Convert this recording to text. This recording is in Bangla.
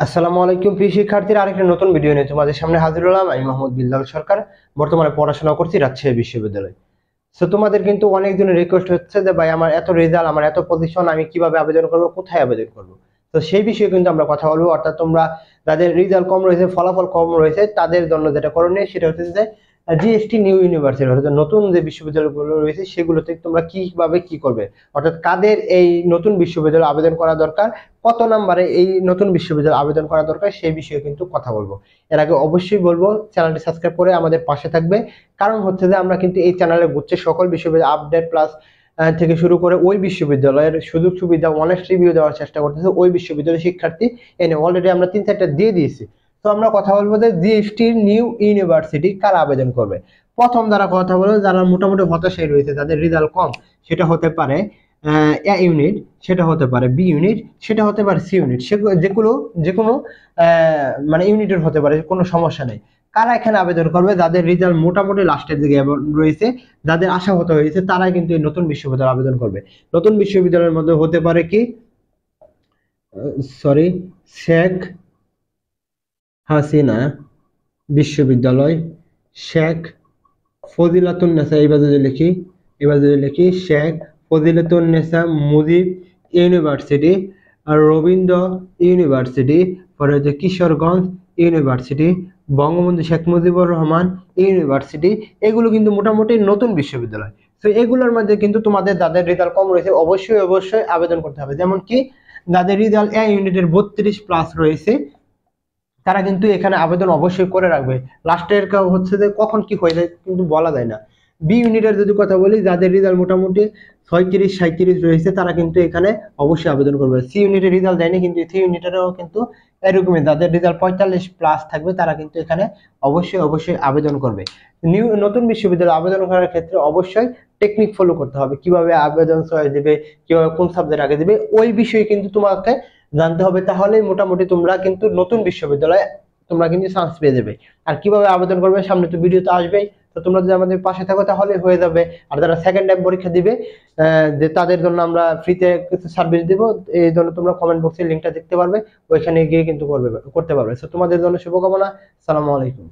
আসসালামু আলাইকুম প্রিয় শিক্ষার্থীরা, আরেকটা নতুন ভিডিও নিয়ে তোমাদের সামনে হাজির হলাম। আমি মোহাম্মদ বিল্লাল সরকার, বর্তমানে পড়াশোনা করছি রাজশাহী বিশ্ববিদ্যালয়ে। তো তোমাদের কিন্তু অনেক দিনের রিকোয়েস্ট হচ্ছে যে ভাই আমার এত রেজাল্ট, আমার এত পজিশন, আমি কিভাবে আবেদন করব, কোথায় আবেদন করব। তো সেই বিষয়ে কিন্তু আমরা কথা বলবো। অর্থাৎ তোমরা যাদের রেজাল্ট কম রয়েছে, ফলাফল কম রয়েছে, তাদের জন্য যেটা করণীয় সেটা হচ্ছে যে জিএসটি নিউ ইউনিভার্সিটি, অর্থাৎ নতুন যে বিশ্ববিদ্যালয়গুলো রয়েছে সেগুলোতে তোমরা কিভাবে কি করবে, অর্থাৎ কাদের এই নতুন বিশ্ববিদ্যালয়ে আবেদন করা দরকার, কত নম্বরে এই নতুন বিশ্ববিদ্যালয়ে আবেদন করা দরকার, সেই বিষয়ে কিন্তু কথা বলবো। এর আগে অবশ্যই বলবো চ্যানেলটি সাবস্ক্রাইব করে আমাদের পাশে থাকবে। কারণ হচ্ছে যে আমরা কিন্তু এই চ্যানেলে ঘুরছে সকল বিশ্ববিদ্যালয় আপডেট প্লাস থেকে শুরু করে ওই বিশ্ববিদ্যালয়ের সুযোগ সুবিধা অনেস্ট রিভিউ দেওয়ার চেষ্টা করতেছে ওই বিশ্ববিদ্যালয়ের শিক্ষার্থী এনে অলরেডি আমরা 3-4টা দিয়ে দিয়েছি। তো আমরা কথা বলবো যে জিএসটি নিউ ইউনিভার্সিটি কারা আবেদন করবে। প্রথম যারা কথা বলবো, যারা মোটামুটি হতাশায় রয়েছে, যাদের রেজাল্ট কম, সেটা হতে পারে এ ইউনিট, সেটা হতে পারে বি ইউনিট, সেটা হতে পারে সি ইউনিট, যেগুলো যে কোনো মানে ইউনিটের হতে পারে, কোনো সমস্যা নেই। কারা এখানে আবেদন করবে? যাদের রেজাল্ট মোটামুটি লাস্টের দিকে রয়েছে, যাদের আশাহত হয়েছে, তারাই কিন্তু এই নতুন বিশ্ববিদ্যালয়ে আবেদন করবে। নতুন বিশ্ববিদ্যালয়ের মধ্যে হতে পারে কি, সরি, শেখ হাসিনা বিশ্ববিদ্যালয়, শেখ ফজিলাতুন্নেসা, এবার যদি লিখি শেখ ফজিলাতুন্নেসা মুজিব ইউনিভার্সিটি, আর রবীন্দ্র ইউনিভার্সিটি, পরে হচ্ছে কিশোরগঞ্জ ইউনিভার্সিটি, বঙ্গবন্ধু শেখ মুজিবুর রহমান ইউনিভার্সিটি। এগুলো কিন্তু মোটামুটি নতুন বিশ্ববিদ্যালয়। তো এগুলোর মধ্যে কিন্তু তোমাদের যাদের রেজাল্ট কম রয়েছে অবশ্যই অবশ্যই আবেদন করতে হবে। যেমন কি যাদের রেজাল্ট এ ইউনিটের 32+ রয়েছে, তারা কিন্তু এখানে আবেদন অবশ্যই করে রাখবে। লাস্টের হচ্ছে যে কখন কি হয়ে যায় কিন্তু বলা যায় না। বি ইউনিটের যদি কথা বলি, যাদের রেজাল্ট মোটামুটি 36-37 রয়েছে, তারা কিন্তু এখানে অবশ্যই আবেদন করবে। সি ইউনিটের রেজাল্ট দেয়নি, কিন্তু সি ইউনিটেরও কিন্তু এরকমই, যাদের রেজাল্ট 45+ থাকবে তারা কিন্তু এখানে অবশ্যই অবশ্যই আবেদন করবে। নতুন বিশ্ববিদ্যালয়ে আবেদন করার ক্ষেত্রে অবশ্যই টেকনিক ফলো করতে হবে, কিভাবে আবেদন চয়েস দিবে, কিভাবে কোন সাবজেক্ট আগে দিবে, ওই বিষয়ে কিন্তু তোমাকে জানতে হবে। তাহলে মোটামুটি তোমরা কিন্তু নতুন বিশ্ববিদ্যালয়ে তোমরা কিন্তু চান্স পেয়ে যাবে। আর কিভাবে আবেদন করবে সামনে তো ভিডিও তো আসবেই। তো তোমরা যদি আমাদের পাশে থাকো তাহলে হয়ে যাবে। আর যারা সেকেন্ড টাইম পরীক্ষা দিবে, যে তাদের জন্য আমরা ফ্রিতে কিছু সার্ভিস দিব, এই জন্য তোমরা কমেন্ট বক্সে লিংকটা দেখতে পারবে, ওইখানে গিয়ে কিন্তু করতে পারবে। তো তোমাদের জন্য শুভকামনা। আসসালামু আলাইকুম।